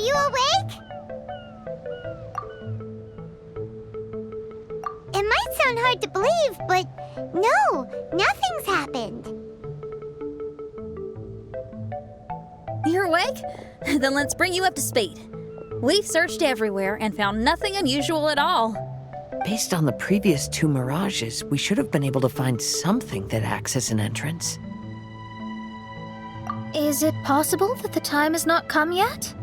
you awake? It might sound hard to believe, but no, nothing's happened. You're awake? Then let's bring you up to speed. We've searched everywhere and found nothing unusual at all. Based on the previous 2 mirages, we should have been able to find something that acts as an entrance. Is it possible that the time has not come yet?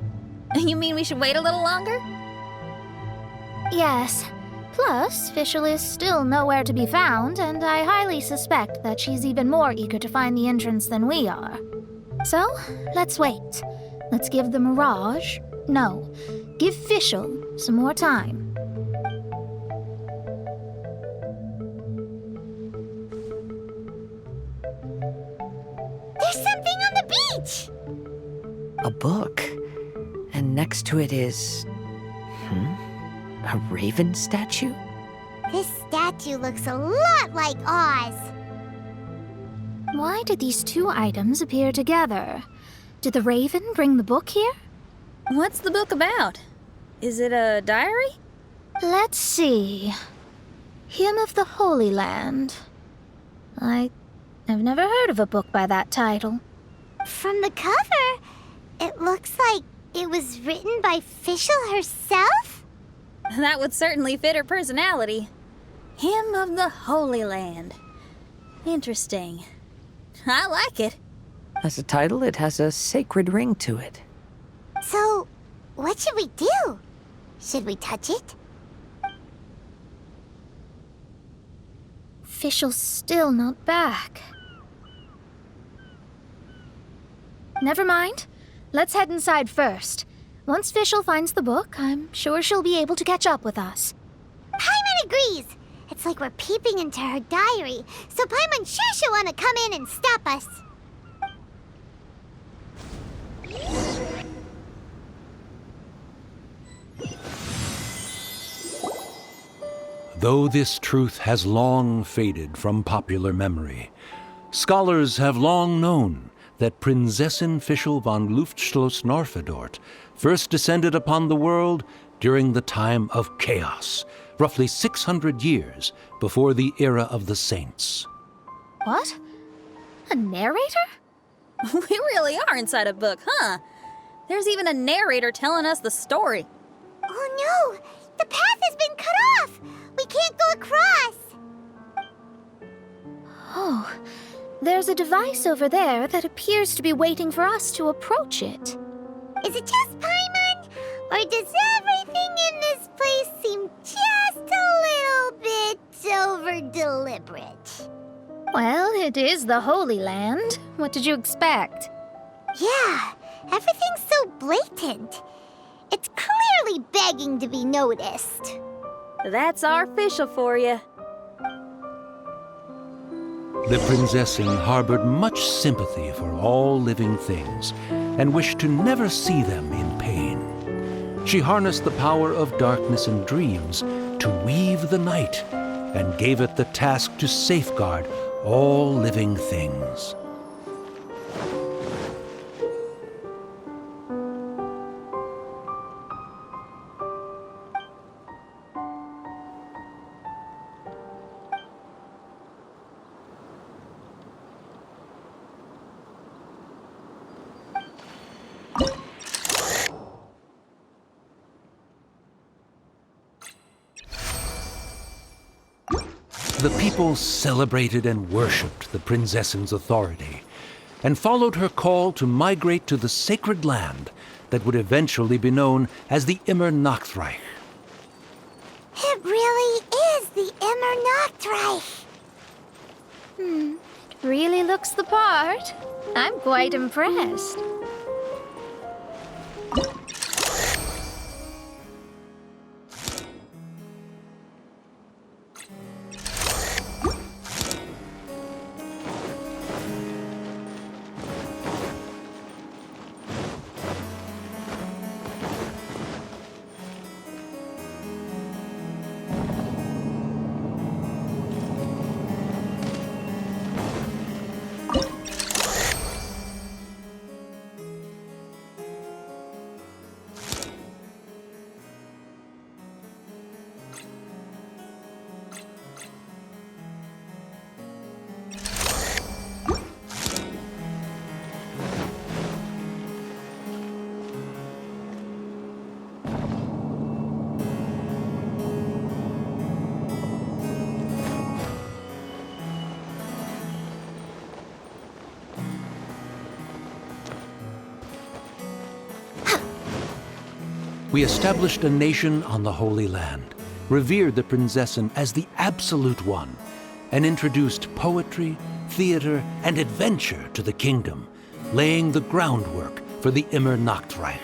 You mean we should wait a little longer? Yes. Plus, Fischl is still nowhere to be found, and I highly suspect that she's even more eager to find the entrance than we are. So, let's wait. Let's give the Mirage... No, give Fischl some more time. There's something on the beach! A book. And next to it is... a raven statue? This statue looks a lot like Oz. Why did these 2 items appear together? Did the raven bring the book here? What's the book about? Is it a diary? Let's see. Hymn of the Holy Land. I've never heard of a book by that title. From the cover, it looks like it was written by Fischl herself? That would certainly fit her personality. Hymn of the Holy Land. Interesting. I like it. As a title, it has a sacred ring to it. So, what should we do? Should we touch it? Fischl's still not back. Never mind. Let's head inside first. Once Fischl finds the book, I'm sure she'll be able to catch up with us. Paimon agrees. It's like we're peeping into her diary, so Paimon's sure she'll want to come in and stop us. Though this truth has long faded from popular memory, scholars have long known that Prinzessin Fischl von Luftschloss-Norfedort first descended upon the world during the time of chaos, roughly 600 years before the era of the saints. What? A narrator? We really are inside a book, huh? There's even a narrator telling us the story. Oh no! The path has been cut off! We can't go across! Oh, there's a device over there that appears to be waiting for us to approach it. Is it just Paimon? Or does everything in this place seem just a little bit over-deliberate? Well, it is the Holy Land. What did you expect? Yeah, everything's so blatant. It's clearly begging to be noticed. That's our Fischl for you. The Prinzessin harbored much sympathy for all living things and wished to never see them in pain. She harnessed the power of darkness and dreams to weave the night and gave it the task to safeguard all living things. The people celebrated and worshipped the Prinzessin's authority and followed her call to migrate to the sacred land that would eventually be known as the Immernachtreich. It really is the Immernachtreich. It really looks the part. I'm quite impressed. we established a nation on the Holy Land, revered the Prinzessin as the Absolute One, and introduced poetry, theater, and adventure to the kingdom, laying the groundwork for the Immernachtreich.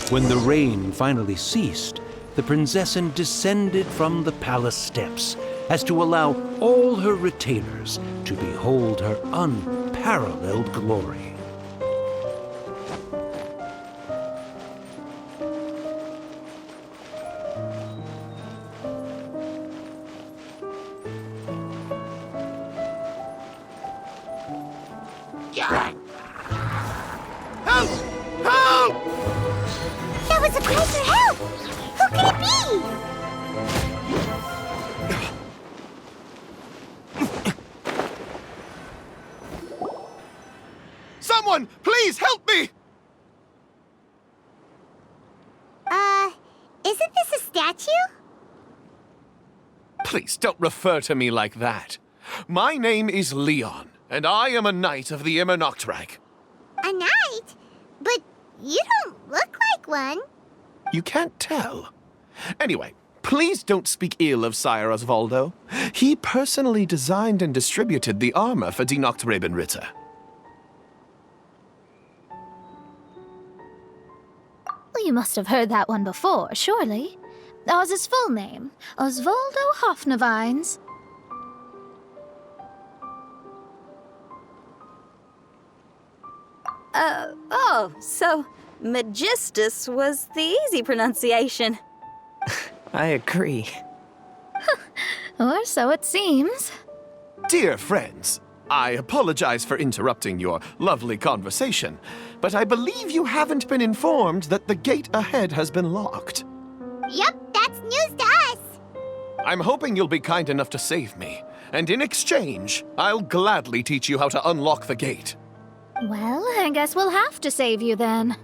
When the rain finally ceased, the Prinzessin descended from the palace steps as to allow all her retainers to behold her unparalleled glory. Help! Help! That was a cry for help! Who could it be? Someone, please help me! Isn't this a statue? Please don't refer to me like that. My name is Leon, and I am a knight of the Immernachtreich. A knight? But you don't look like one. You can't tell. Anyway, please don't speak ill of Sire Osvaldo. He personally designed and distributed the armor for Die Nachtrebenritter. Well, you must have heard that one before, surely. Oz's full name, Osvaldo Hofnevines. So Magistus was the easy pronunciation. I agree. Or so it seems. Dear friends, I apologize for interrupting your lovely conversation, but I believe you haven't been informed that the gate ahead has been locked. Yup, that's news to us. I'm hoping you'll be kind enough to save me, and in exchange, I'll gladly teach you how to unlock the gate. Well, I guess we'll have to save you then.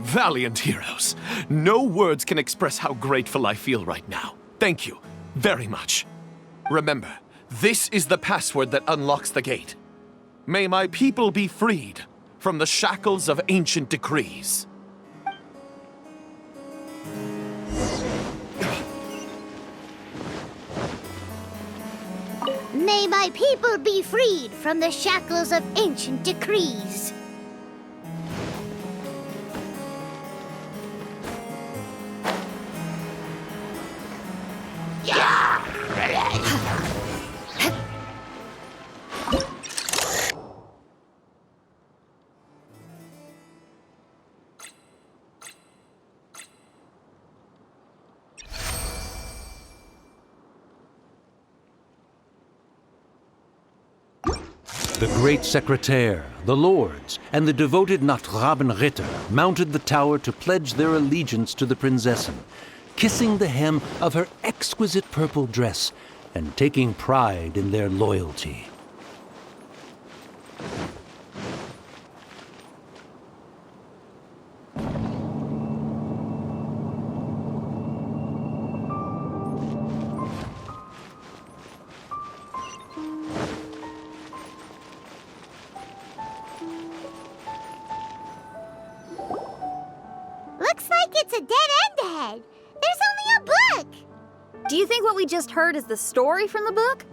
Valiant heroes. No words can express how grateful I feel right now. Thank you very much. Remember, this is the password that unlocks the gate. May my people be freed from the shackles of ancient decrees. May my people be freed from the shackles of ancient decrees. The great secretaire, the lords, and the devoted Nachtrabenritter mounted the tower to pledge their allegiance to the Prinzessin, kissing the hem of her exquisite purple dress and taking pride in their loyalty. Looks like it's a dead end ahead. There's only a book. Do you think what we just heard is the story from the book?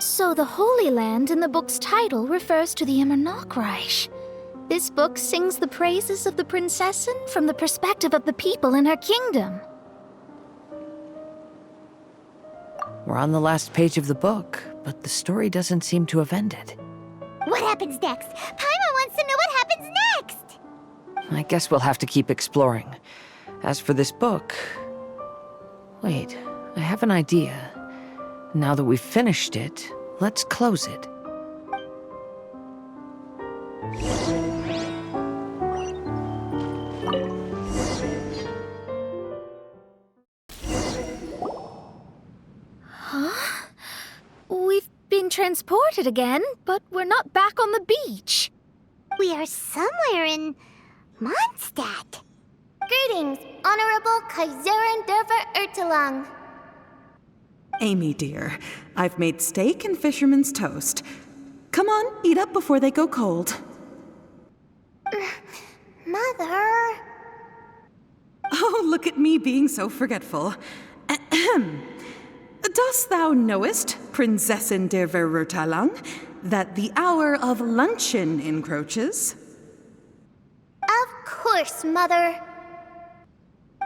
So the Holy Land in the book's title refers to the Immernachtreich. This book sings the praises of the Prinzessin from the perspective of the people in her kingdom. We're on the last page of the book, but the story doesn't seem to have ended. What happens next? Paimon wants to know what happens next. I guess we'll have to keep exploring. As for this book... Wait, I have an idea. Now that we've finished it, let's close it. Huh? We've been transported again, but we're not back on the beach. We are somewhere in Mondstadt. Greetings, Honorable Kaiserin Derver Ertelang. Amy, dear, I've made steak and fisherman's toast. Come on, eat up before they go cold. Mother... Oh, look at me being so forgetful. Ahem. Dost thou knowest, Prinzessin der Verurteilung, that the hour of luncheon encroaches? Of course, Mother.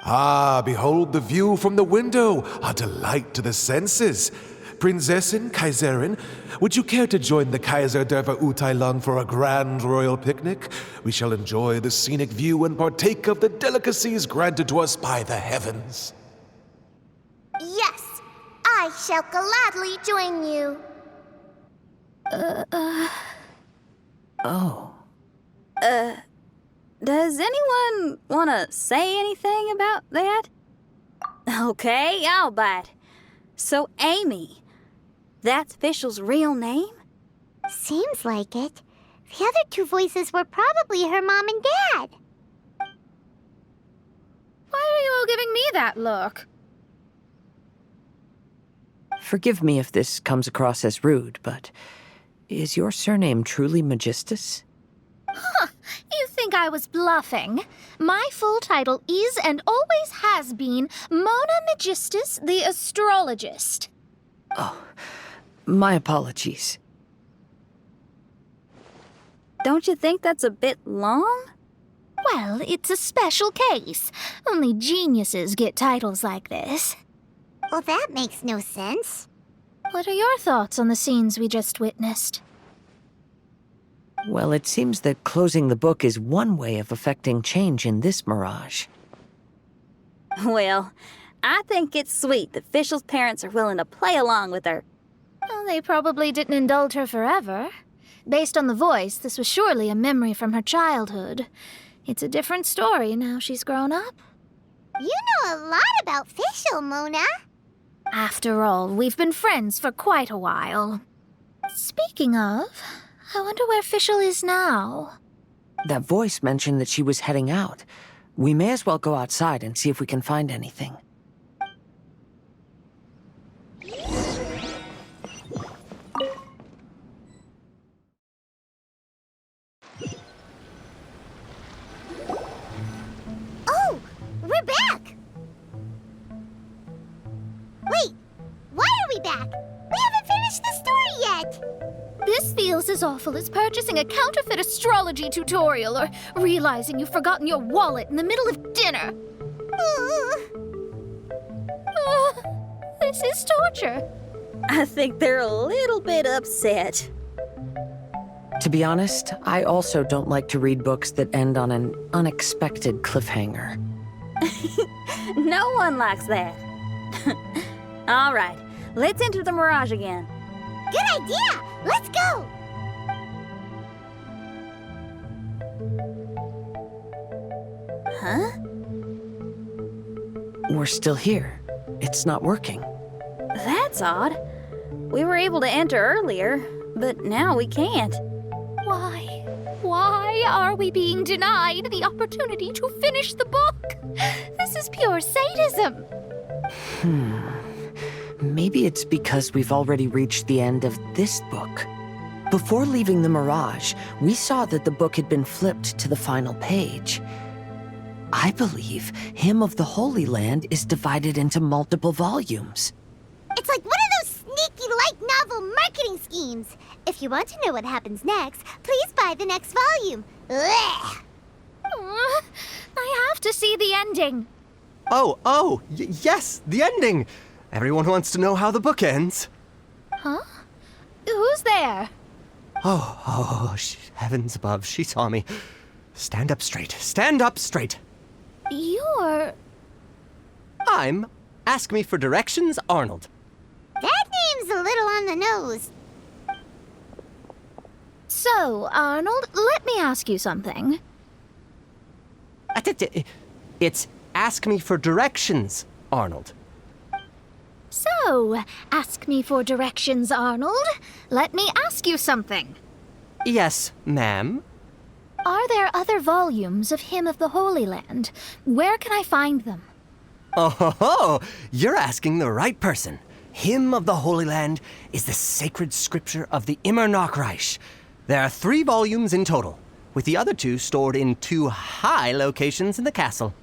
Ah, behold the view from the window, a delight to the senses. Prinzessin, Kaiserin, would you care to join the Kaiser der Verurteilung for a grand royal picnic? We shall enjoy the scenic view and partake of the delicacies granted to us by the heavens. Yes, I shall gladly join you. Oh. Does anyone want to say anything about that? Okay, I'll bite. So, Amy, that's Fischl's real name? Seems like it. The other two voices were probably her mom and dad. Why are you all giving me that look? Forgive me if this comes across as rude, but is your surname truly Magistus? Huh, you think I was bluffing? My full title is and always has been Mona Magistus the Astrologist. Oh, my apologies. Don't you think that's a bit long? Well, it's a special case. Only geniuses get titles like this. Well, that makes no sense. What are your thoughts on the scenes we just witnessed? Well, it seems that closing the book is one way of affecting change in this mirage. Well, I think it's sweet that Fischl's parents are willing to play along with her. Well, they probably didn't indulge her forever. Based on the voice, this was surely a memory from her childhood. It's a different story now she's grown up. You know a lot about Fischl, Mona. After all, we've been friends for quite a while. Speaking of, I wonder where Fischl is now. That voice mentioned that she was heading out. We may as well go outside and see if we can find anything. Oh, we're back! Wait, why are we back? We haven't finished the story yet! This feels as awful as purchasing a counterfeit astrology tutorial or realizing you've forgotten your wallet in the middle of dinner. This is torture. I think they're a little bit upset. To be honest, I also don't like to read books that end on an unexpected cliffhanger. No one likes that. All right, let's enter the mirage again. Good idea! Let's go! Huh? We're still here. It's not working. That's odd. We were able to enter earlier, but now we can't. Why? Why are we being denied the opportunity to finish the book? This is pure sadism. Maybe it's because we've already reached the end of this book. Before leaving the Mirage, we saw that the book had been flipped to the final page. I believe Hymn of the Holy Land is divided into multiple volumes. It's like one of those sneaky light novel marketing schemes. If you want to know what happens next, please buy the next volume. Ugh. I have to see the ending. Yes, the ending! Everyone wants to know how the book ends. Huh? Who's there? Heavens above, she saw me. Stand up straight, stand up straight. You're... I'm Ask Me for Directions, Arnold. That name's a little on the nose. So, Arnold, let me ask you something. It's Ask Me for Directions, Arnold. So, ask me for directions, Arnold. Let me ask you something. Yes, ma'am. Are there other volumes of Hymn of the Holy Land? Where can I find them? Oh, you're asking the right person. Hymn of the Holy Land is the sacred scripture of the Immernachtreich. There are 3 volumes in total, with the other 2 stored in 2 high locations in the castle.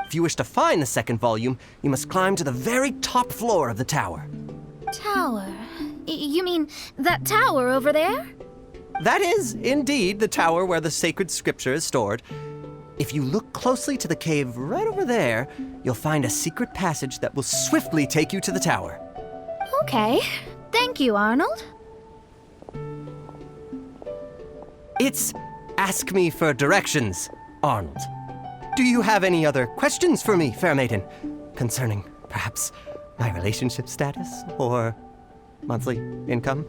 If you wish to find the second volume, you must climb to the very top floor of the tower. Tower? You mean that tower over there? That is, indeed, the tower where the sacred scripture is stored. If you look closely to the cave right over there, you'll find a secret passage that will swiftly take you to the tower. Okay. Thank you, Arnold. It's Ask Me for Directions, Arnold. Do you have any other questions for me, fair maiden? Concerning, perhaps, my relationship status or monthly income?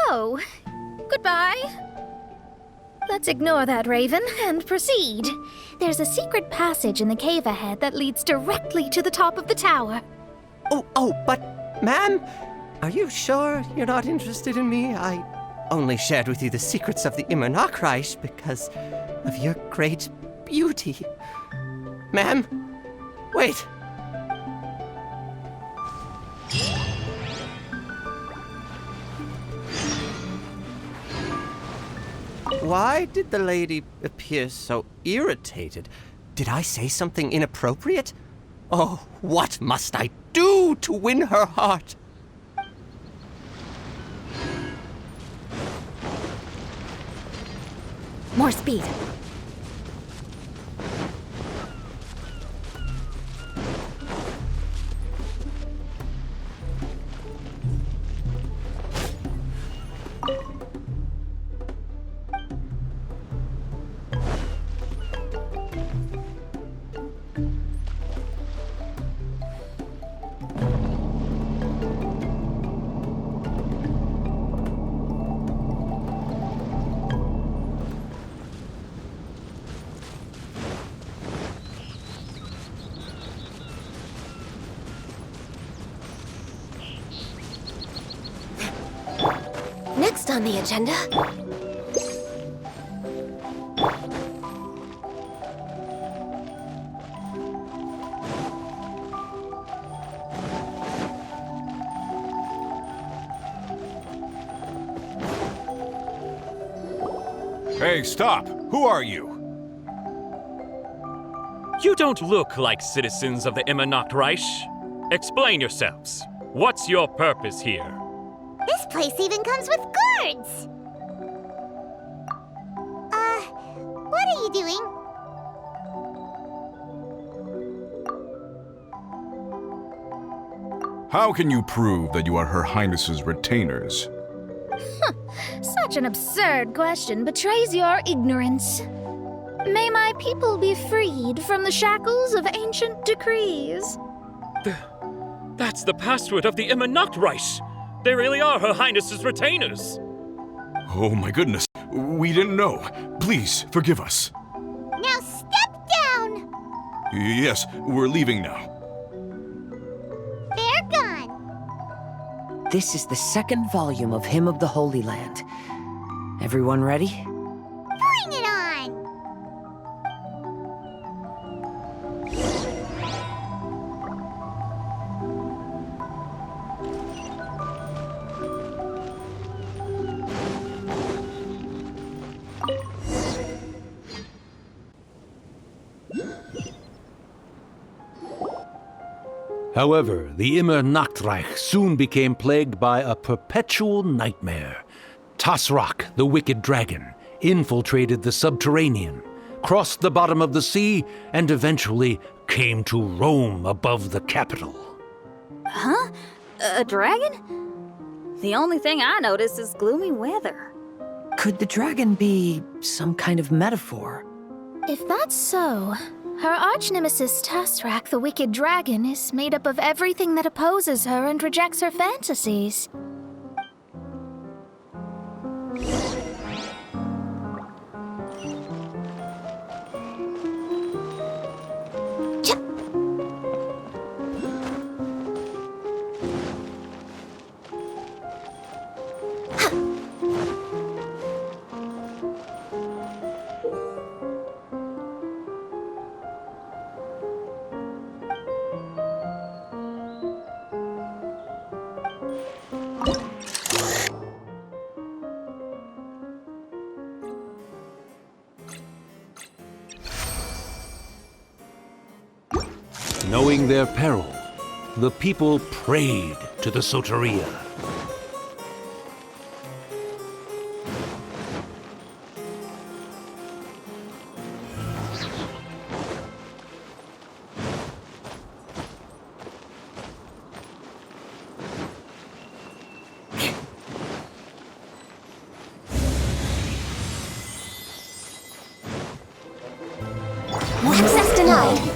No. Goodbye. Let's ignore that, Raven, and proceed. There's a secret passage in the cave ahead that leads directly to the top of the tower. But, ma'am, are you sure you're not interested in me? I only shared with you the secrets of the Immernachtreich because of your great beauty. Ma'am, wait. Why did the lady appear so irritated? Did I say something inappropriate? Oh, what must I do to win her heart? More speed. Next on the agenda... Hey, stop! Who are you? You don't look like citizens of the Immernachtreich. Explain yourselves. What's your purpose here? This place even comes with guards! What are you doing? How can you prove that you are Her Highness's retainers? Such an absurd question betrays your ignorance. May my people be freed from the shackles of ancient decrees. That's the password of the Immernachtreich. They really are Her Highness's retainers. Oh my goodness, We didn't know. Please, forgive us. Now step down! Yes, we're leaving now. They're gone. This is the second volume of Hymn of the Holy Land. Everyone ready? Bring it on! However, the Immernachtreich soon became plagued by a perpetual nightmare. Tasrak, the wicked dragon, infiltrated the subterranean, crossed the bottom of the sea, and eventually came to roam above the capital. Huh? A dragon? The only thing I notice is gloomy weather. Could the dragon be some kind of metaphor? If that's so, her arch-nemesis Tasrak, the wicked dragon, is made up of everything that opposes her and rejects her fantasies. Knowing their peril, the people prayed to the Soteria. Access denied.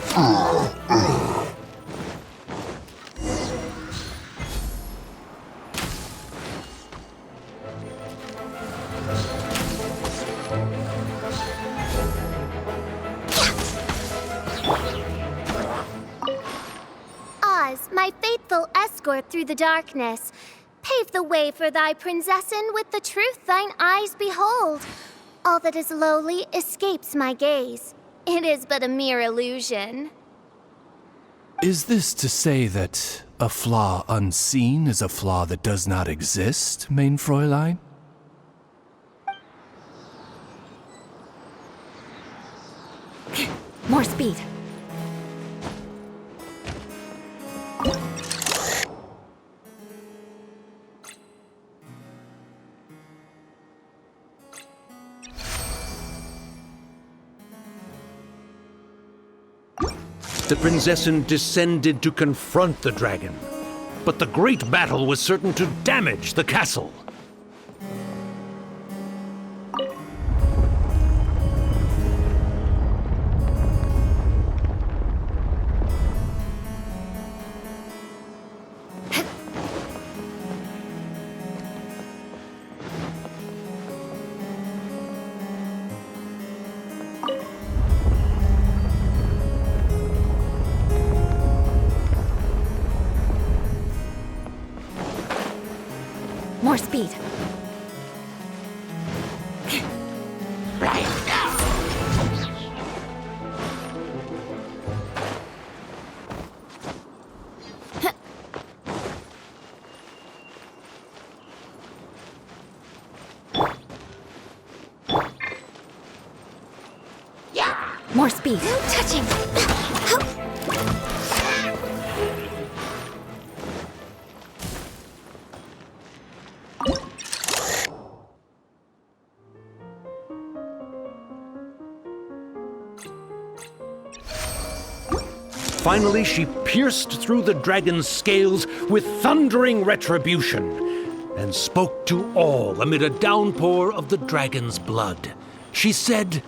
Oz, my faithful escort through the darkness, pave the way for thy princessen with the truth thine eyes behold. All that is lowly escapes my gaze. It is but a mere illusion. Is this to say that a flaw unseen is a flaw that does not exist, mein Fräulein? More speed. The princessen descended to confront the dragon, but the great battle was certain to damage the castle. More speed. More speed. No touching. Finally, she pierced through the dragon's scales with thundering retribution and spoke to all amid a downpour of the dragon's blood. She said,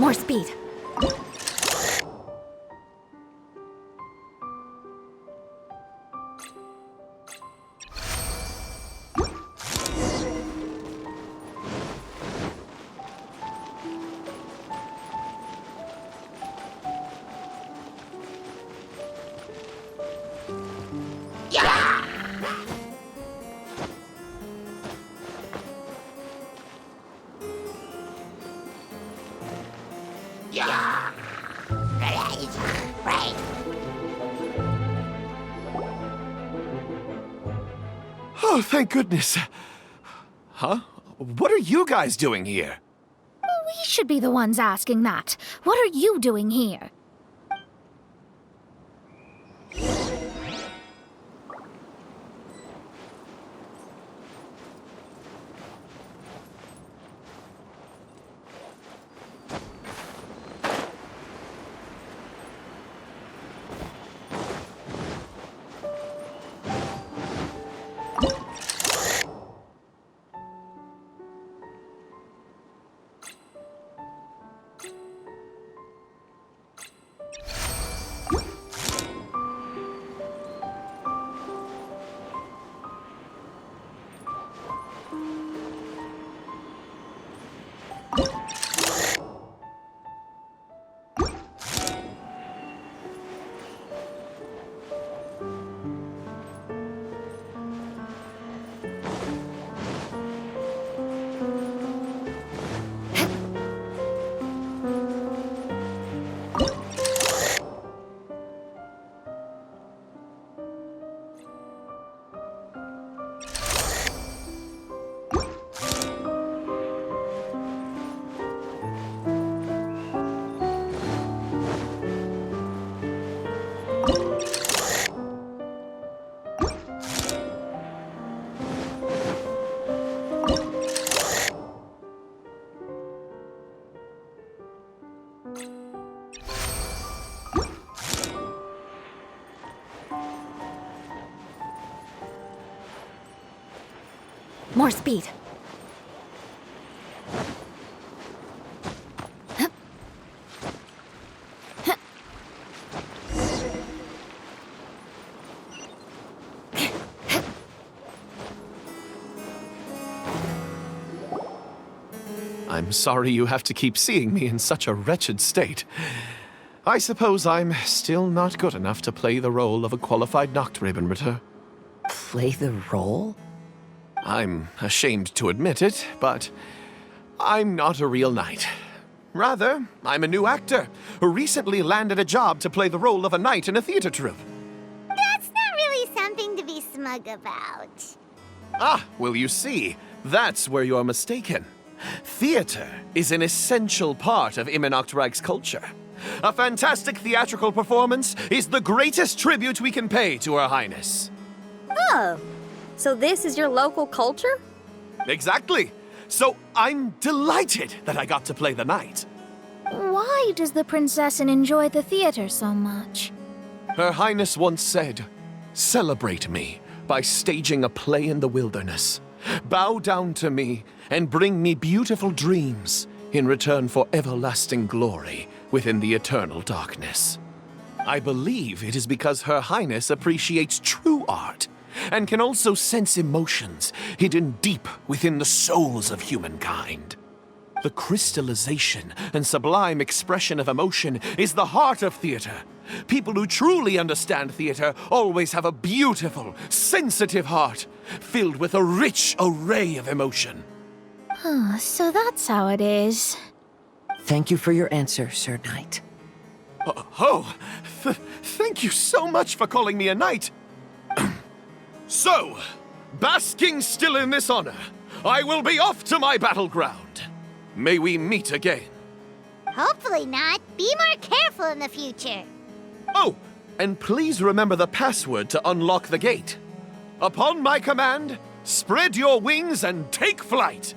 More speed. Oh, thank goodness. Huh? What are you guys doing here? We should be the ones asking that. What are you doing here? More speed. I'm sorry you have to keep seeing me in such a wretched state. I suppose I'm still not good enough to play the role of a qualified Nachtrebenritter. Play the role? I'm ashamed to admit it, but I'm not a real knight. Rather, I'm a new actor who recently landed a job to play the role of a knight in a theater troupe. That's not really something to be smug about. Ah, well, you see, that's where you're mistaken. Theater is an essential part of Immernachtreich's culture. A fantastic theatrical performance is the greatest tribute we can pay to Her Highness. Oh, so this is your local culture? Exactly. So I'm delighted that I got to play the knight. Why does the Prinzessin enjoy the theater so much? Her Highness once said, "Celebrate me by staging a play in the wilderness. Bow down to me and bring me beautiful dreams in return for everlasting glory within the eternal darkness." I believe it is because Her Highness appreciates true art and can also sense emotions hidden deep within the souls of humankind. The crystallization and sublime expression of emotion is the heart of theater. People who truly understand theater always have a beautiful, sensitive heart filled with a rich array of emotion. So that's how it is. Thank you for your answer, Sir Knight. Thank you so much for calling me a knight. So, basking still in this honor, I will be off to my battleground. May we meet again. Hopefully not. Be more careful in the future. Oh, and please remember the password to unlock the gate. Upon my command, spread your wings and take flight.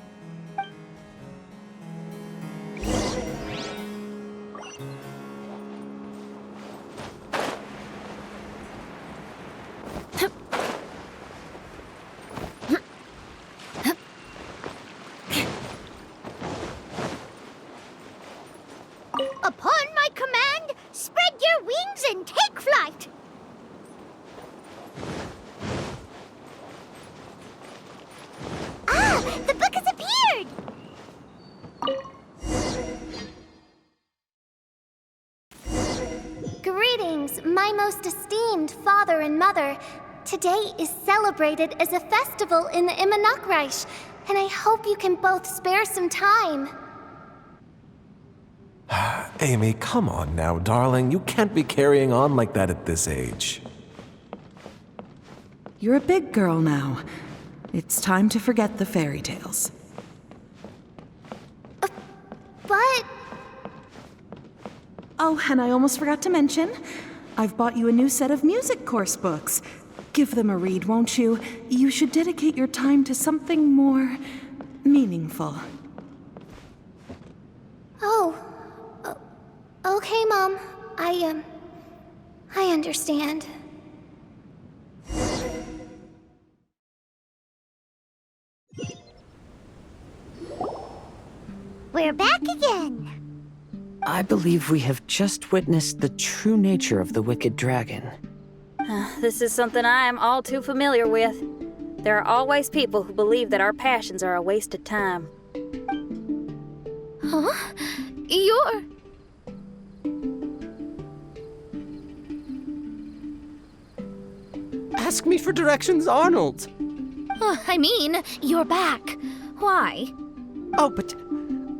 my most esteemed father and mother, today is celebrated as a festival in the Immernachtreich, and I hope you can both spare some time. Amy, come on now, darling. You can't be carrying on like that at this age. You're a big girl now. It's time to forget the fairy tales. But... Oh, and I almost forgot to mention, I've bought you a new set of music course books. Give them a read, won't you? You should dedicate your time to something more meaningful. Oh. Okay, Mom. I understand. We're back again. I believe we have just witnessed the true nature of the wicked dragon. This is something I am all too familiar with. There are always people who believe that our passions are a waste of time. Huh? You're... Ask me for directions, Arnold. I mean, you're back. Why? Oh, but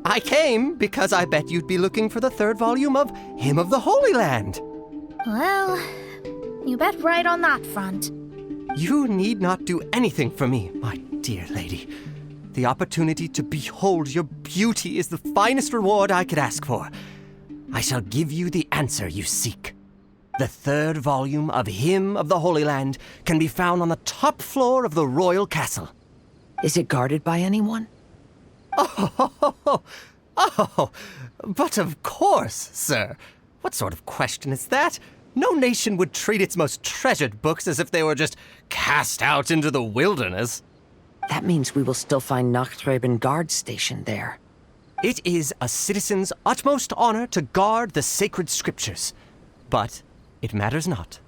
I came because I bet you'd be looking for the third volume of Hymn of the Holy Land. Well, you bet right on that front. You need not do anything for me, my dear lady. The opportunity to behold your beauty is the finest reward I could ask for. I shall give you the answer you seek. The third volume of Hymn of the Holy Land can be found on the top floor of the royal castle. Is it guarded by anyone? Oh, but of course, sir. What sort of question is that? No nation would treat its most treasured books as if they were just cast out into the wilderness. That means we will still find Nachtreibin guard stationed there. It is a citizen's utmost honor to guard the sacred scriptures. But it matters not.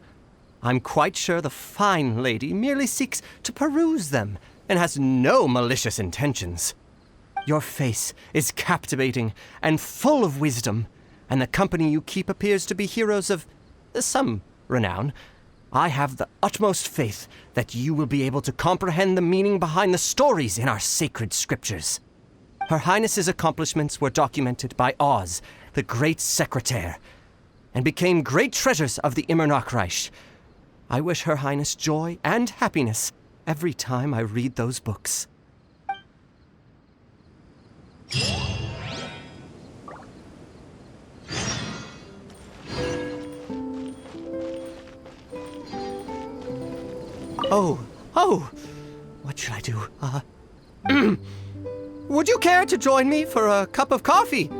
I'm quite sure the fine lady merely seeks to peruse them and has no malicious intentions. Your face is captivating and full of wisdom, and the company you keep appears to be heroes of some renown. I have the utmost faith that you will be able to comprehend the meaning behind the stories in our sacred scriptures. Her Highness's accomplishments were documented by Oz, the great secretaire, and became great treasures of the Immernachtreich. I wish Her Highness joy and happiness every time I read those books. Oh, what should I do? Would you care to join me for a cup of coffee,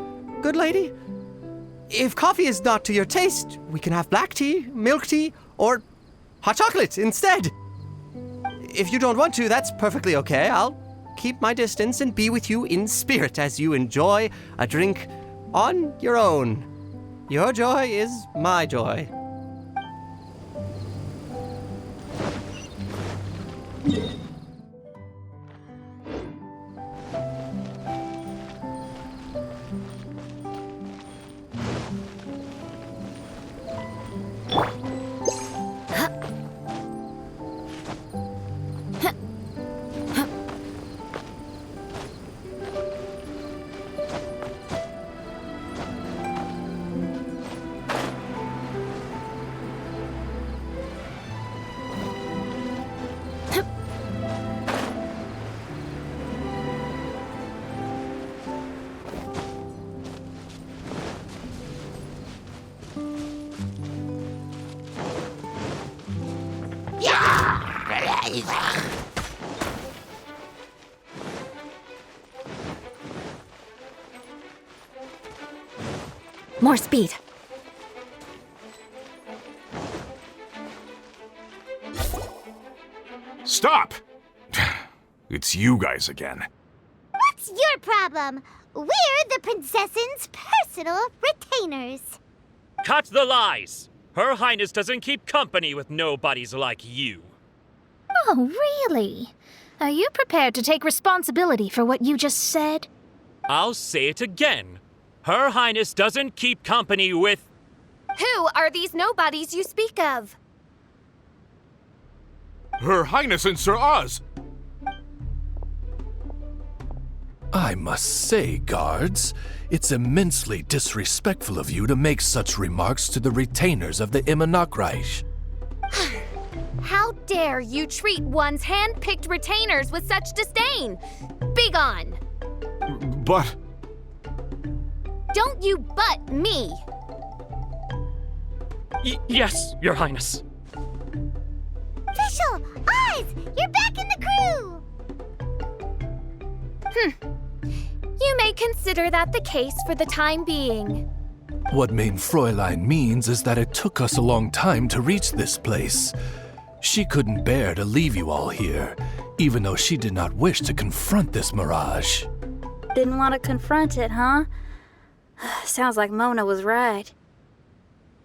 good lady? If coffee is not to your taste, we can have black tea, milk tea, or hot chocolate instead. If you don't want to, that's perfectly okay. I'll keep my distance and be with you in spirit as you enjoy a drink on your own. Your joy is my joy. More speed. Stop! It's you guys again. What's your problem? We're the princess's personal retainers. Cut the lies! Her Highness doesn't keep company with nobodies like you. Oh, really? Are you prepared to take responsibility for what you just said? I'll say it again. Her Highness doesn't keep company with... Who are these nobodies you speak of? Her Highness and Sir Oz! I must say, guards, it's immensely disrespectful of you to make such remarks to the retainers of the Immernachtreich. How dare you treat one's hand-picked retainers with such disdain? Begone! But... Don't you butt me! Yes, Your Highness. Fischl! Oz! You're back in the crew! You may consider that the case for the time being. What Mein Fräulein means is that it took us a long time to reach this place. She couldn't bear to leave you all here, even though she did not wish to confront this mirage. Didn't want to confront it, huh? Sounds like Mona was right.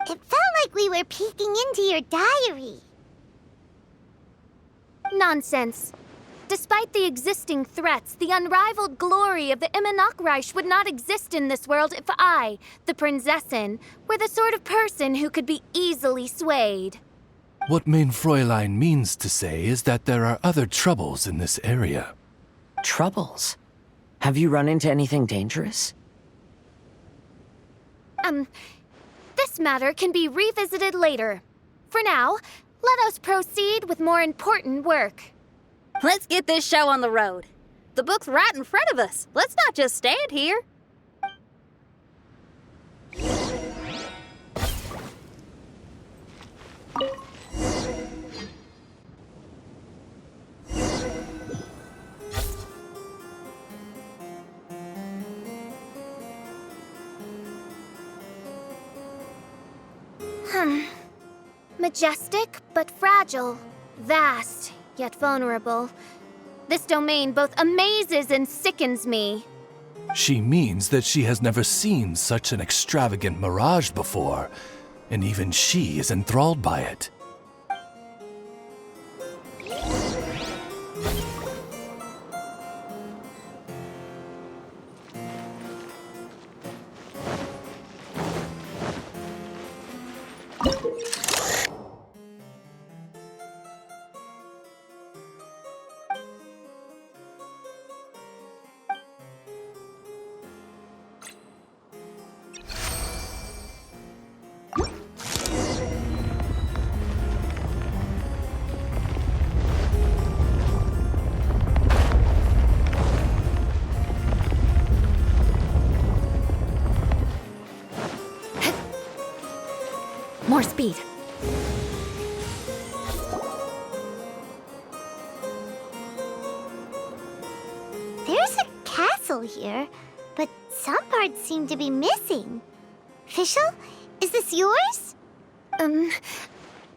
It felt like we were peeking into your diary. Nonsense. Despite the existing threats, the unrivaled glory of the Immernachtreich would not exist in this world if I, the Prinzessin, were the sort of person who could be easily swayed. What Mein Fräulein means to say is that there are other troubles in this area. Troubles? Have you run into anything dangerous? This matter can be revisited later. For now, let us proceed with more important work. Let's get this show on the road. The book's right in front of us. Let's not just stand here. Majestic, but fragile. Vast, yet vulnerable. This domain both amazes and sickens me. She means that she has never seen such an extravagant mirage before, and even she is enthralled by it. More speed. There's a castle here, but some parts seem to be missing. Fischl, is this yours?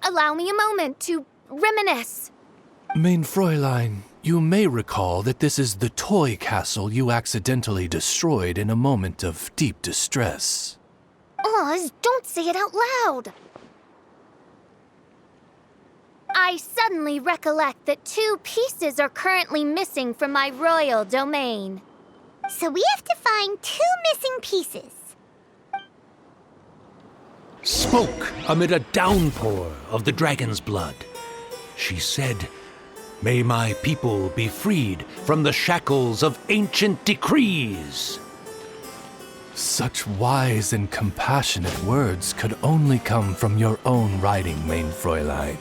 Allow me a moment to reminisce. Mein Fräulein, you may recall that this is the toy castle you accidentally destroyed in a moment of deep distress. Oz, don't say it out loud. I suddenly recollect that 2 pieces are currently missing from my royal domain. So we have to find 2 missing pieces. Spoke amid a downpour of the dragon's blood. She said, "May my people be freed from the shackles of ancient decrees." Such wise and compassionate words could only come from your own writing, Mein Fräulein.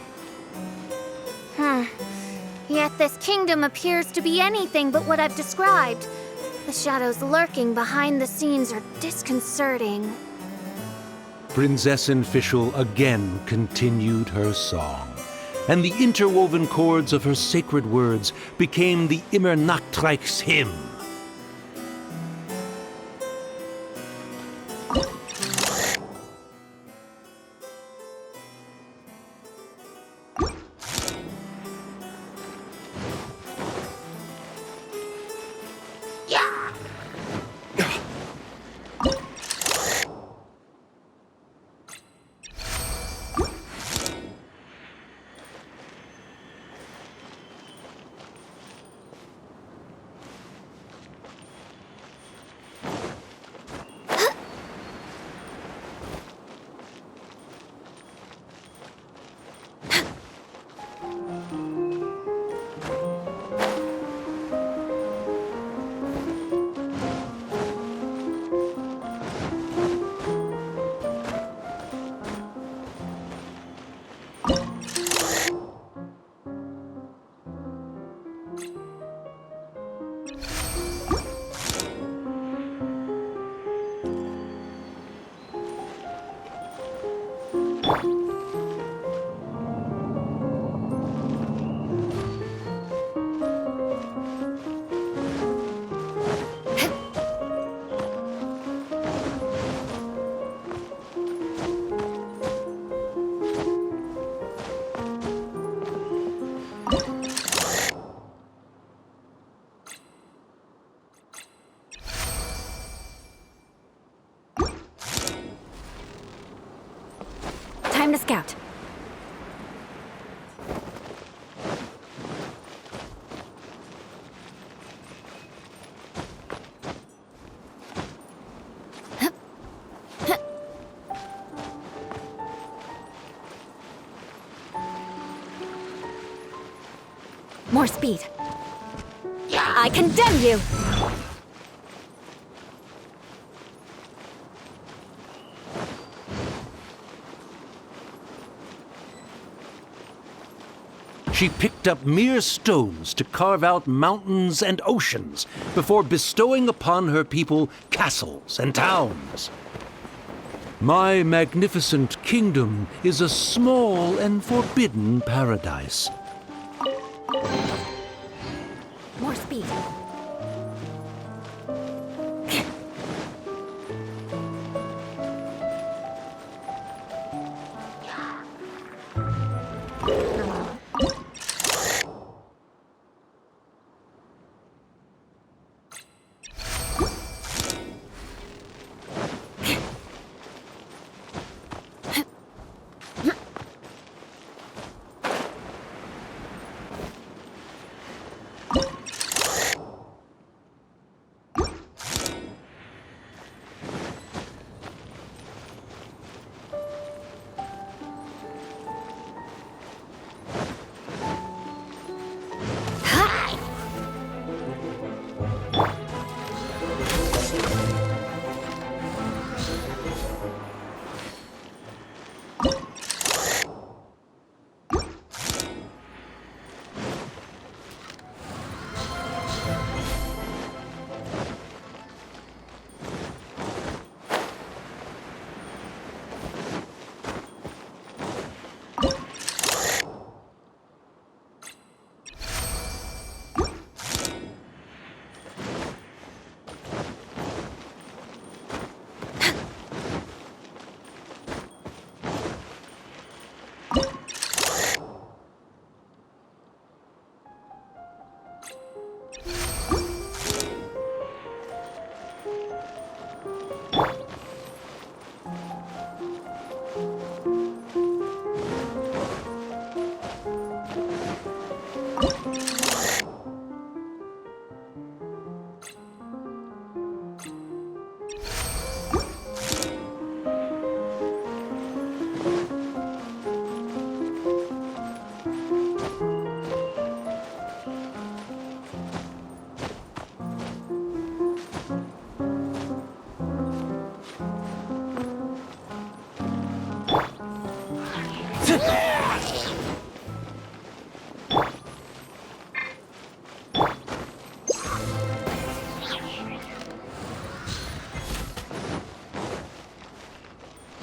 Yet this kingdom appears to be anything but what I've described. The shadows lurking behind the scenes are disconcerting. Prinzessin Fischl again continued her song, and the interwoven chords of her sacred words became the Immernachtreich's hymn. Look out. More speed. I condemn you! She picked up mere stones to carve out mountains and oceans before bestowing upon her people castles and towns. My magnificent kingdom is a small and forbidden paradise. More speed.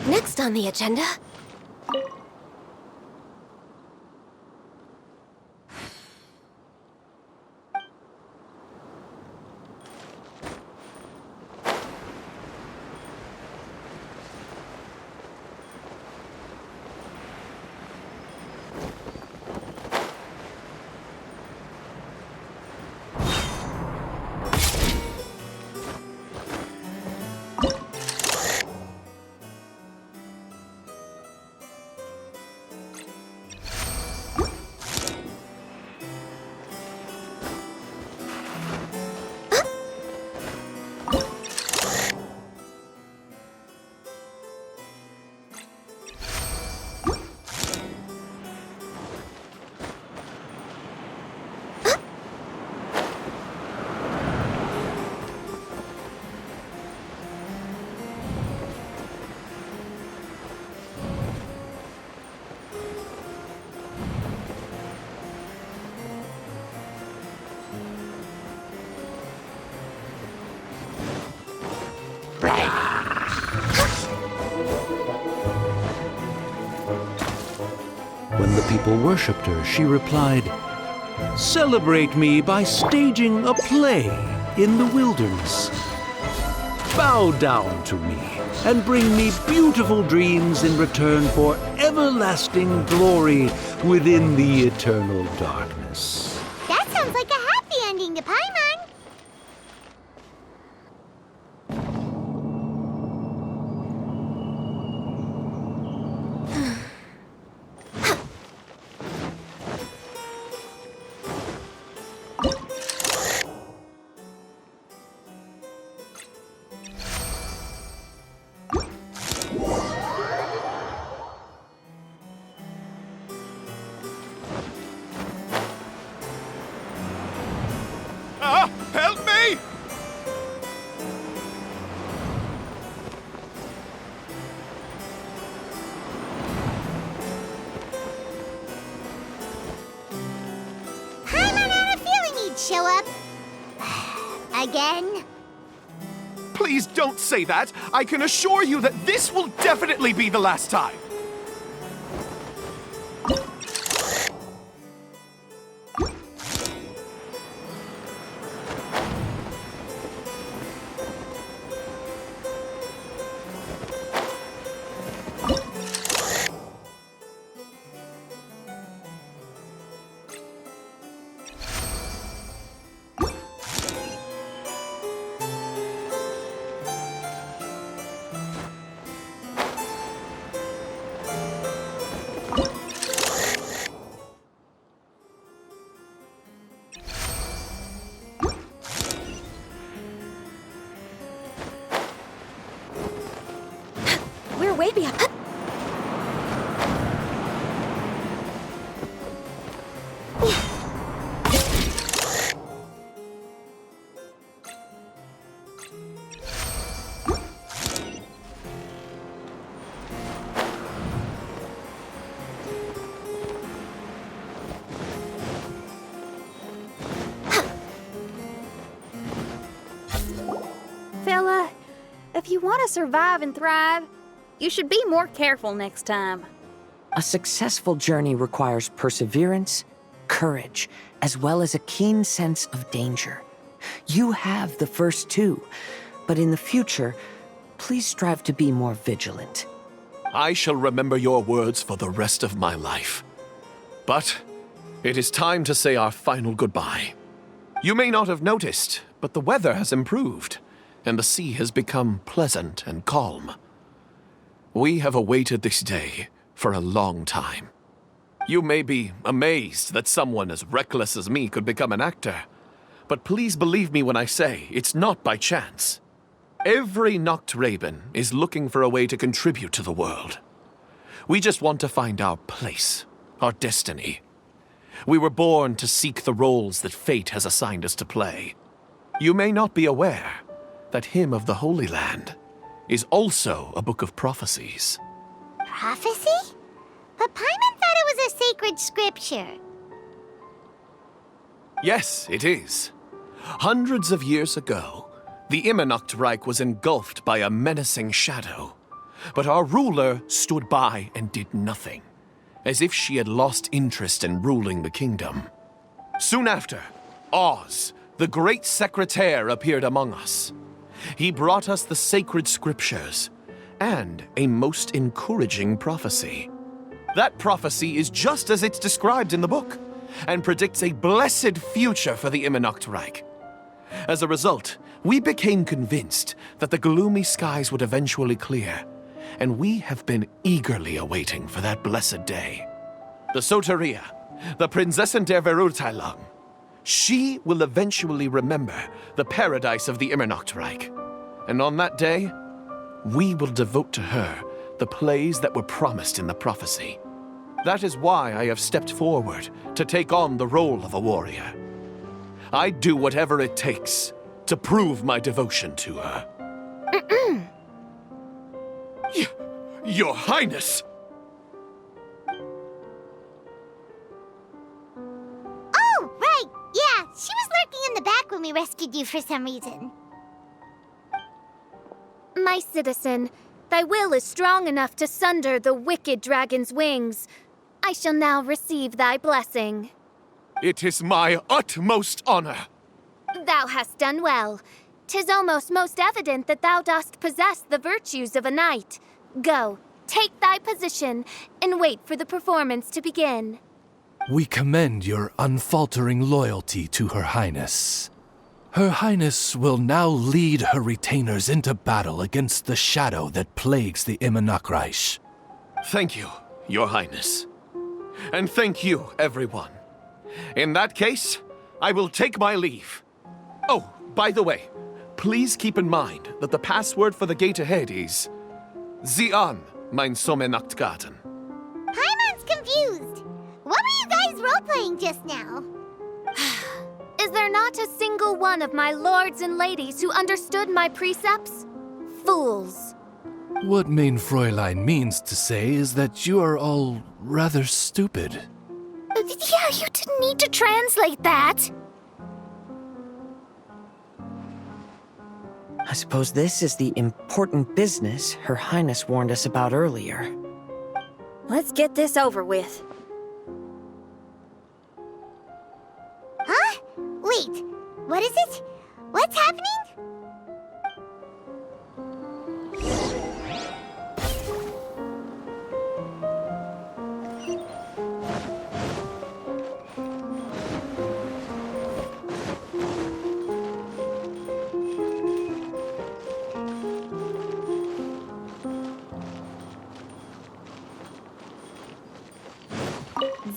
Next on the agenda... When the people worshipped her, she replied, "Celebrate me by staging a play in the wilderness. Bow down to me and bring me beautiful dreams in return for everlasting glory within the eternal darkness." That sounds like a happy ending to Paimon. show up again? Please don't say that. I can assure you that this will definitely be the last time. We're way behind. Fella, if you want to survive and thrive, you should be more careful next time. A successful journey requires perseverance, courage, as well as a keen sense of danger. You have the first two, but in the future, please strive to be more vigilant. I shall remember your words for the rest of my life. But it is time to say our final goodbye. You may not have noticed, but the weather has improved, and the sea has become pleasant and calm. We have awaited this day for a long time. You may be amazed that someone as reckless as me could become an actor, but please believe me when I say it's not by chance. Every Nachtraben is looking for a way to contribute to the world. We just want to find our place, our destiny. We were born to seek the roles that fate has assigned us to play. You may not be aware that Hymn of the Holy Land is also a book of prophecies. Prophecy? But Paimon thought it was a sacred scripture. Yes, it is. Hundreds of years ago, the Immernachtreich was engulfed by a menacing shadow. But our ruler stood by and did nothing, as if she had lost interest in ruling the kingdom. Soon after, Oz, the great secretaire, appeared among us. He brought us the sacred scriptures and a most encouraging prophecy. That prophecy is just as it's described in the book and predicts a blessed future for the Immernachtreich. As a result, we became convinced that the gloomy skies would eventually clear, and we have been eagerly awaiting for that blessed day. The Soteria, the Prinzessin der Verurteilung, she will eventually remember the paradise of the Immernachtreich. And on that day, we will devote to her the plays that were promised in the prophecy. That is why I have stepped forward to take on the role of a warrior. I'd do whatever it takes to prove my devotion to her. Your Highness! Oh, right! Yeah, she was lurking in the back when we rescued you for some reason. My citizen, thy will is strong enough to sunder the wicked dragon's wings. I shall now receive thy blessing. It is my utmost honor. Thou hast done well. 'Tis almost most evident that thou dost possess the virtues of a knight. Go, take thy position, and wait for the performance to begin. We commend your unfaltering loyalty to Her Highness. Her Highness will now lead her retainers into battle against the shadow that plagues the Immernachtreich. Thank you, Your Highness. And thank you, everyone. In that case, I will take my leave. Oh, by the way, please keep in mind that the password for the gate ahead is Zian, mein Sommernachtgarten. Paimon's confused. What were you guys role-playing just now? Is there not a single one of my lords and ladies who understood my precepts? Fools. What Mein Fräulein means to say is that you are all rather stupid. Yeah, you didn't need to translate that. I suppose this is the important business Her Highness warned us about earlier. Let's get this over with. Huh? Wait, what is it? What's happening?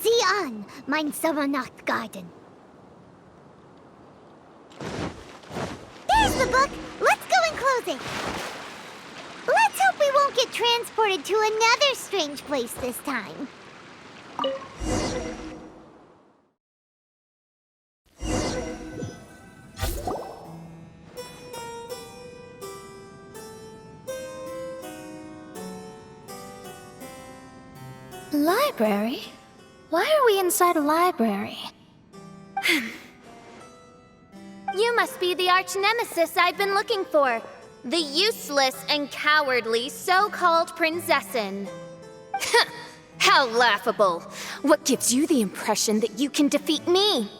Zion, mein Sommernachtgarten. There's the book! Let's go and close it! Let's hope we won't get transported to another strange place this time. Library? Why are we inside a library? You must be the arch-nemesis I've been looking for. The useless and cowardly so-called Prinzessin. How laughable. What gives you the impression that you can defeat me?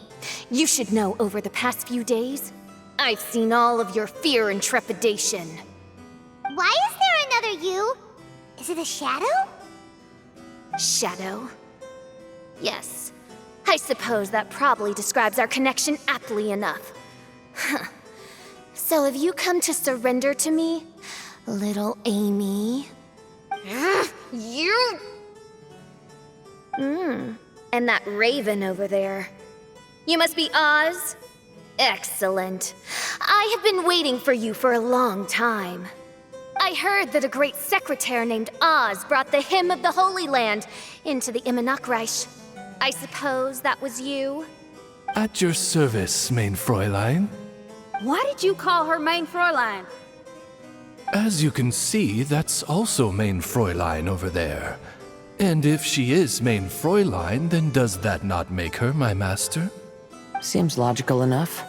You should know over the past few days, I've seen all of your fear and trepidation. Why is there another you? Is it a shadow? Shadow? Yes. I suppose that probably describes our connection aptly enough. So have you come to surrender to me, little Amy? You... And that raven over there. You must be Oz? Excellent. I have been waiting for you for a long time. I heard that a great secretary named Oz brought the Hymn of the Holy Land into the Immernachtreich. I suppose that was you? At your service, mein Fräulein. Why did you call her Mein Fräulein? As you can see, that's also mein Fräulein over there. And if she is mein Fräulein, then does that not make her my master? Seems logical enough.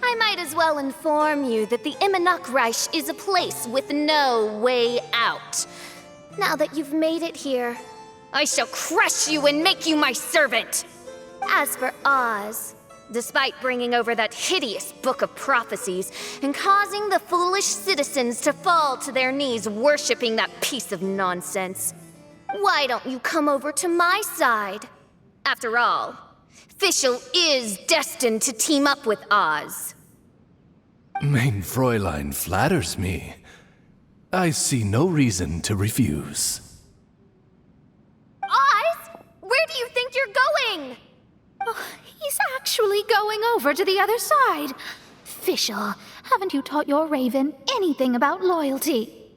I might as well inform you that the Immernachtreich is a place with no way out. Now that you've made it here, I shall crush you and make you my servant! As for Oz, despite bringing over that hideous book of prophecies and causing the foolish citizens to fall to their knees worshipping that piece of nonsense, why don't you come over to my side? After all, Fischl is destined to team up with Oz. Mein Fräulein flatters me. I see no reason to refuse. Oz? Where do you think you're going? Oh, he's actually going over to the other side. Fischl, haven't you taught your raven anything about loyalty?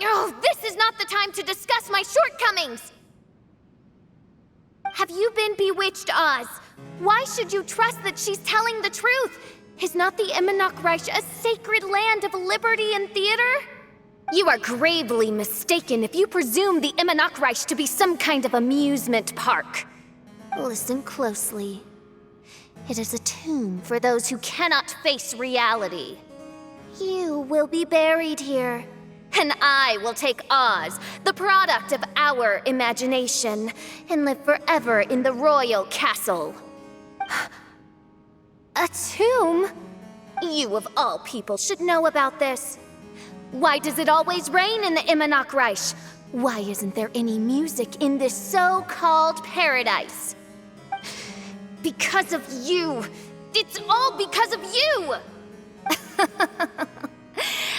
Oh, this is not the time to discuss my shortcomings! Have you been bewitched, Oz? Why should you trust that she's telling the truth? Is not the Immernachtreich a sacred land of liberty and theater? You are gravely mistaken if you presume the Immernachtreich to be some kind of amusement park. Listen closely. It is a tomb for those who cannot face reality. You will be buried here, and I will take Oz, the product of our imagination, and live forever in the royal castle. A tomb? You of all people should know about this. Why does it always rain in the Immernachtreich? Why isn't there any music in this so-called paradise? Because of you! It's all because of you!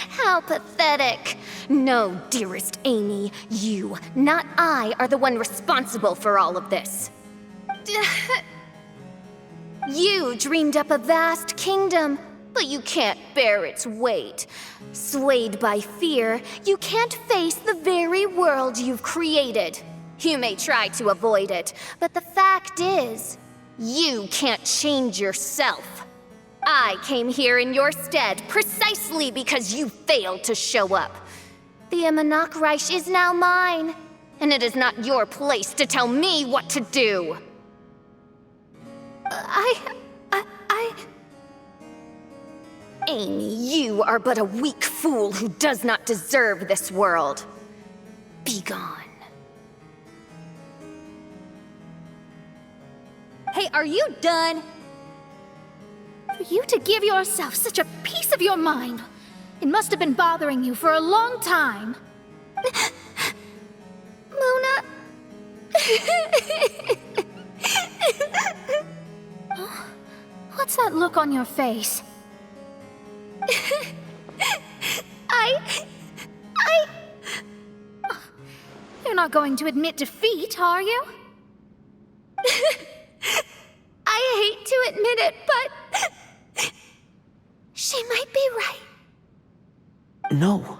How pathetic. No, dearest Amy, you, not I, are the one responsible for all of this. You dreamed up a vast kingdom, but you can't bear its weight. Swayed by fear, you can't face the very world you've created. You may try to avoid it, but the fact is, you can't change yourself. I came here in your stead precisely because you failed to show up. The Immernachtreich is now mine, and it is not your place to tell me what to do. Amy, you are but a weak fool who does not deserve this world. Be gone. Hey, are you done? For you to give yourself such a piece of your mind, it must have been bothering you for a long time. Luna. What's that look on your face? You're not going to admit defeat, are you? I hate to admit it, but she might be right. No.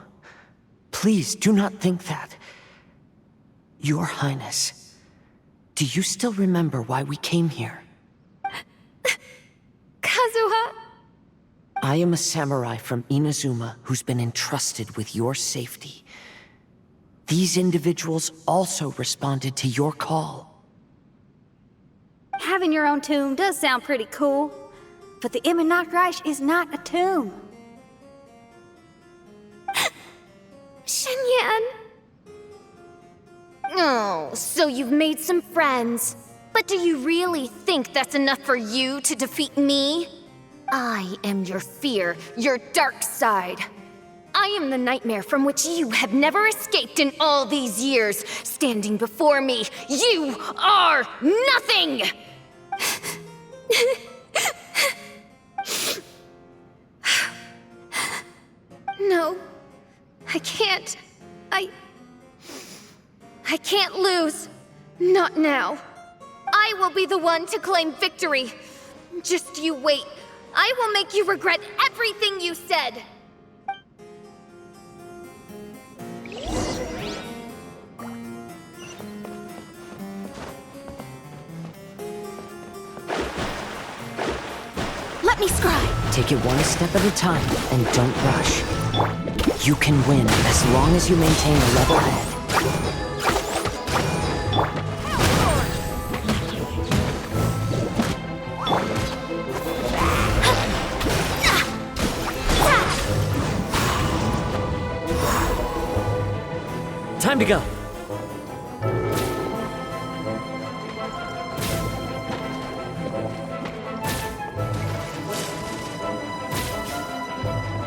Please do not think that. Your Highness, do you still remember why we came here? Kazuha. I am a samurai from Inazuma who's been entrusted with your safety. These individuals also responded to your call. Having your own tomb does sound pretty cool, but the Immernachtreich is not a tomb. Shenyan. Oh, so you've made some friends. But do you really think that's enough for you to defeat me? I am your fear, your dark side. I am the nightmare from which you have never escaped in all these years. Standing before me, you are nothing! No, I can't. I can't lose. Not now. I will be the one to claim victory. Just you wait. I will make you regret everything you said. Let me scribe. Take it one step at a time and don't rush. You can win as long as you maintain a level head. Time to go.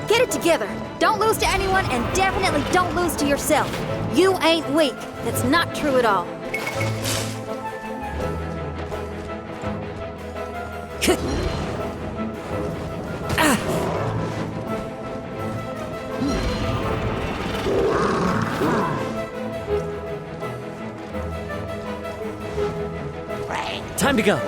Get it together. Don't lose to anyone, and definitely don't lose to yourself. You ain't weak. That's not true at all. Time to go.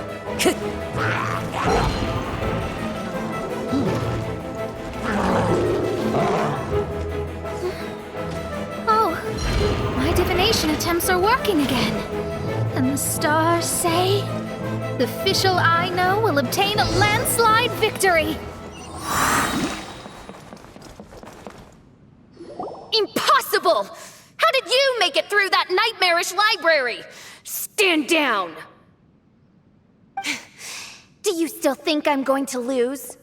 Oh, my divination attempts are working again. And the stars say the official I know will obtain a landslide victory. Impossible! How did you make it through that nightmarish library? Stand down! Do you still think I'm going to lose?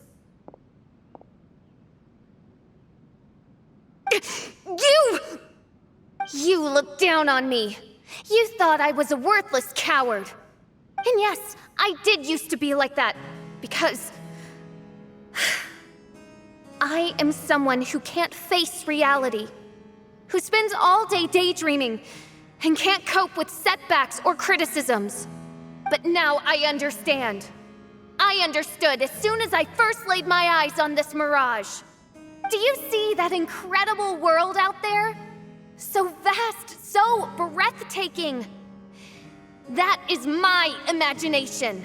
You looked down on me. You thought I was a worthless coward. And yes, I did used to be like that, because I am someone who can't face reality, who spends all day daydreaming and can't cope with setbacks or criticisms. But now I understand. I understood as soon as I first laid my eyes on this mirage. Do you see that incredible world out there? So vast, so breathtaking. That is my imagination,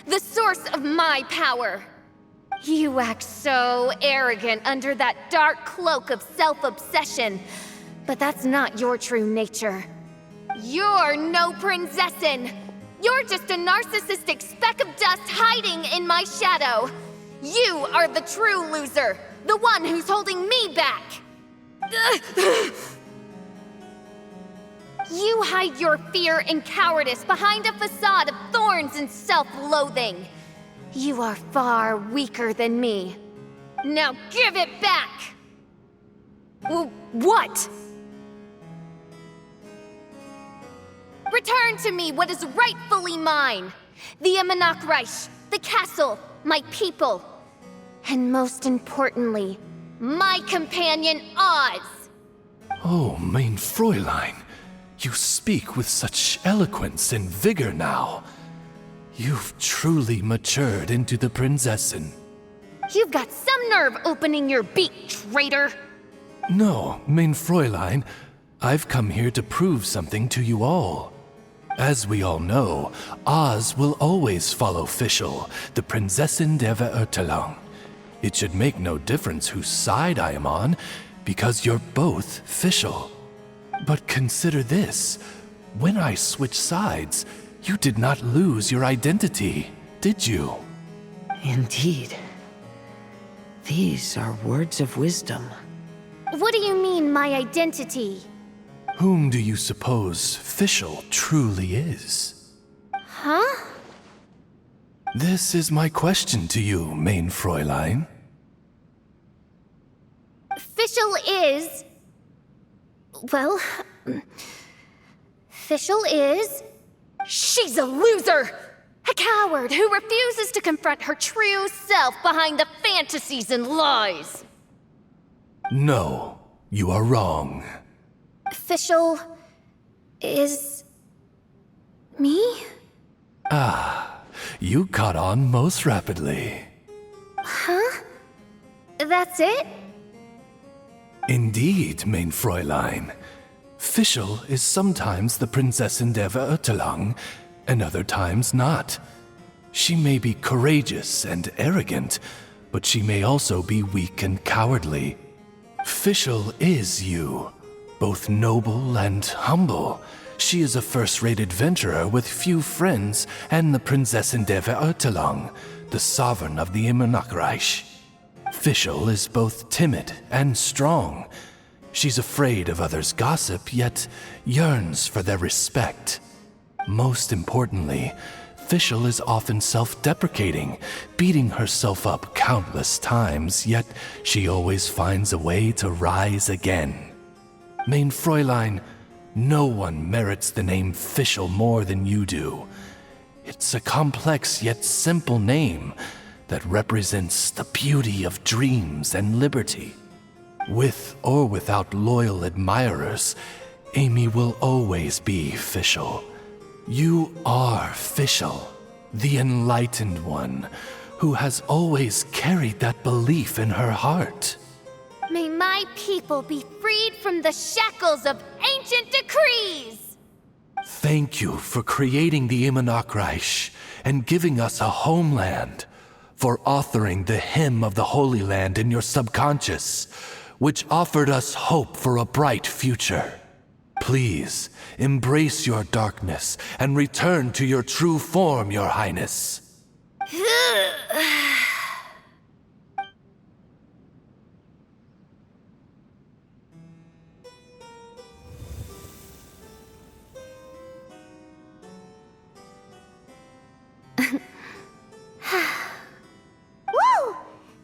the source of my power. You act so arrogant under that dark cloak of self-obsession, but that's not your true nature. You're no princessin. You're just a narcissistic speck of dust hiding in my shadow. You are the true loser, the one who's holding me back. You hide your fear and cowardice behind a facade of thorns and self-loathing. You are far weaker than me. Now give it back! What? Return to me what is rightfully mine. The Immernachtreich, the castle, my people. And most importantly, my companion Oz. Oh, mein Fräulein, you speak with such eloquence and vigor now. You've truly matured into the Prinzessin. You've got some nerve opening your beak, traitor! No, mein Fräulein, I've come here to prove something to you all. As we all know, Oz will always follow Fischl, the Prinzessin der Verurteilung. It should make no difference whose side I am on, because you're both Fischl. But consider this. When I switched sides, you did not lose your identity, did you? Indeed. These are words of wisdom. What do you mean, my identity? Whom do you suppose Fischl truly is? Huh? This is my question to you, mein Fräulein. Fischl is... Well... Fischl is... She's a loser! A coward who refuses to confront her true self behind the fantasies and lies! No, you are wrong. Fischl is... me? Ah, you caught on most rapidly. Huh? That's it? Indeed, mein Fräulein. Fischl is sometimes the Prinzessin der Verurteilung, and other times not. She may be courageous and arrogant, but she may also be weak and cowardly. Fischl is you, both noble and humble. She is a first-rate adventurer with few friends and the Prinzessin der Verurteilung, the sovereign of the Immernachtreich. Fischl is both timid and strong. She's afraid of others' gossip, yet yearns for their respect. Most importantly, Fischl is often self-deprecating, beating herself up countless times, yet she always finds a way to rise again. Mein Fräulein, no one merits the name Fischl more than you do. It's a complex yet simple name that represents the beauty of dreams and liberty. With or without loyal admirers, Amy will always be Fischl. You are Fischl, the enlightened one, who has always carried that belief in her heart. May my people be freed from the shackles of ancient decrees! Thank you for creating the Immernachtreich and giving us a homeland, for authoring the hymn of the Holy Land in your subconscious, which offered us hope for a bright future. Please, embrace your darkness and return to your true form, Your Highness. Whoa!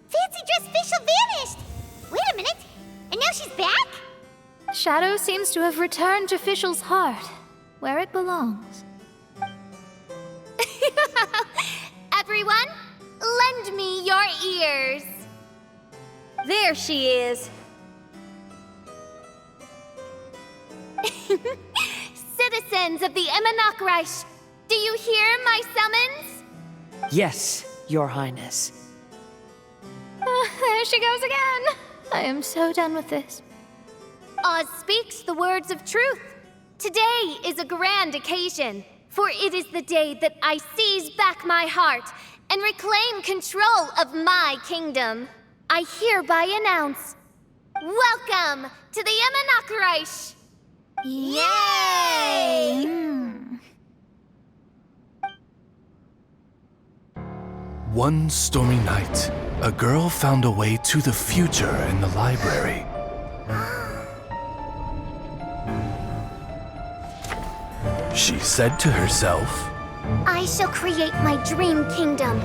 Fancy dress Fischl vanished! Wait a minute, and now she's back? Shadow seems to have returned to Fischl's heart, where it belongs. Everyone, lend me your ears. There she is. Citizens of the Immernachtreich, do you hear my summons? Yes, Your Highness. There she goes again. I am so done with this. Oz speaks the words of truth. Today is a grand occasion, for it is the day that I seize back my heart and reclaim control of my kingdom. I hereby announce, welcome to the Immernachtreich! Yay! One stormy night, a girl found a way to the future in the library. She said to herself, I shall create my dream kingdom.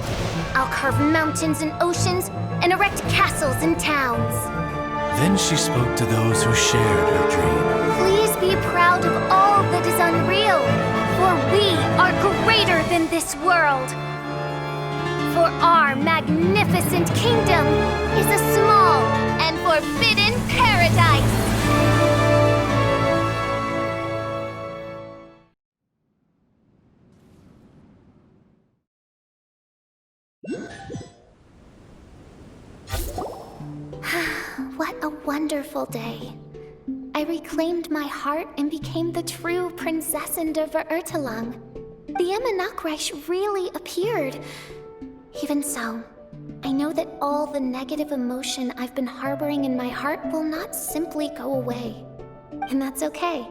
I'll carve mountains and oceans and erect castles and towns. Then she spoke to those who shared her dream. Please be proud of all that is unreal, for we are greater than this world. For our magnificent kingdom is a small and forbidden paradise. What a wonderful day. I reclaimed my heart and became the true Prinzessin der Verurteilung. The Immernachtreich really appeared. Even so, I know that all the negative emotion I've been harboring in my heart will not simply go away. And that's okay.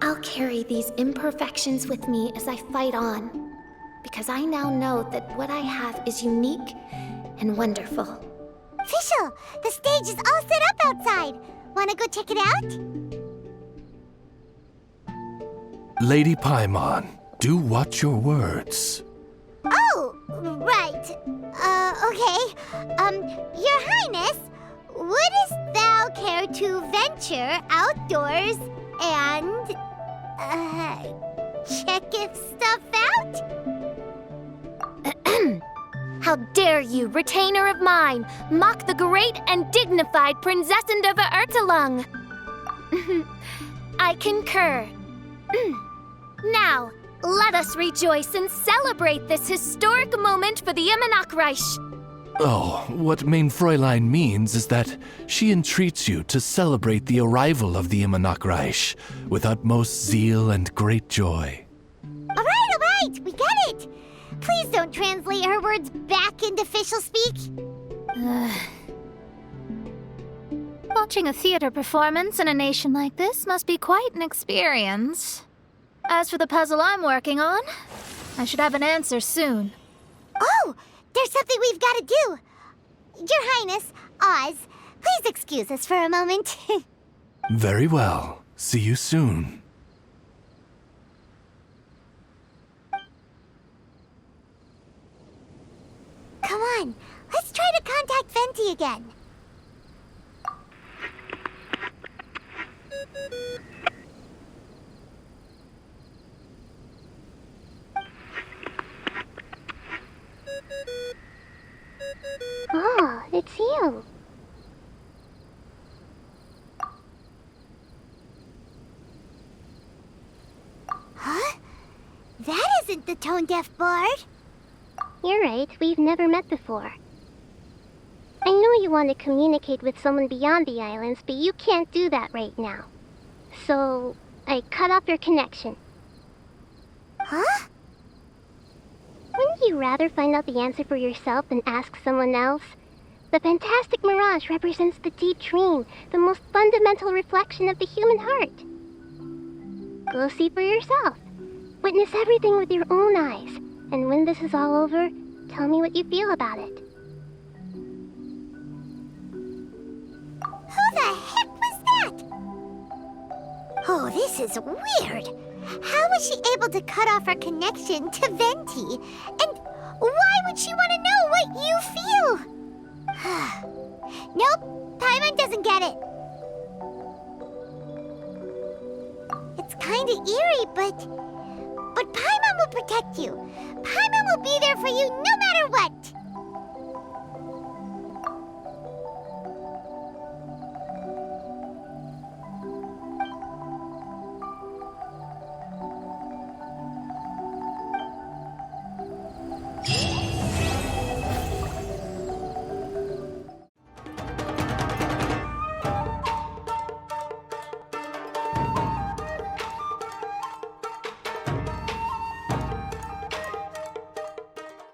I'll carry these imperfections with me as I fight on, because I now know that what I have is unique and wonderful. Fischl, the stage is all set up outside. Wanna go check it out? Lady Paimon, do watch your words. Oh, right. Okay. Your Highness, wouldst thou care to venture outdoors and, check if stuff out? How dare you, retainer of mine, mock the great and dignified Prinzessin der Verurteilung? I concur. Now, let us rejoice and celebrate this historic moment for the Immernachtreich. Oh, what Mein Fräulein means is that she entreats you to celebrate the arrival of the Immernachtreich with utmost zeal and great joy. All right, we get it. Please don't translate her words back into Fischl speak. Watching a theater performance in a nation like this must be quite an experience. As for the puzzle I'm working on, I should have an answer soon. Oh, there's something we've got to do. Your Highness, Oz, please excuse us for a moment. Very well. See you soon. Come on, let's try to contact Venti again. Oh, it's you. Huh? That isn't the tone-deaf bard. You're right, we've never met before. I know you want to communicate with someone beyond the islands, but you can't do that right now. So, I cut off your connection. Huh? Wouldn't you rather find out the answer for yourself than ask someone else? The fantastic mirage represents the deep dream, the most fundamental reflection of the human heart. Go see for yourself. Witness everything with your own eyes. And when this is all over, tell me what you feel about it. Who the heck was that? Oh, this is weird. How was she able to cut off her connection to Venti? And why would she want to know what you feel? Nope, Paimon doesn't get it. It's kind of eerie, but Paimon will protect you. Paimon will be there for you no matter what.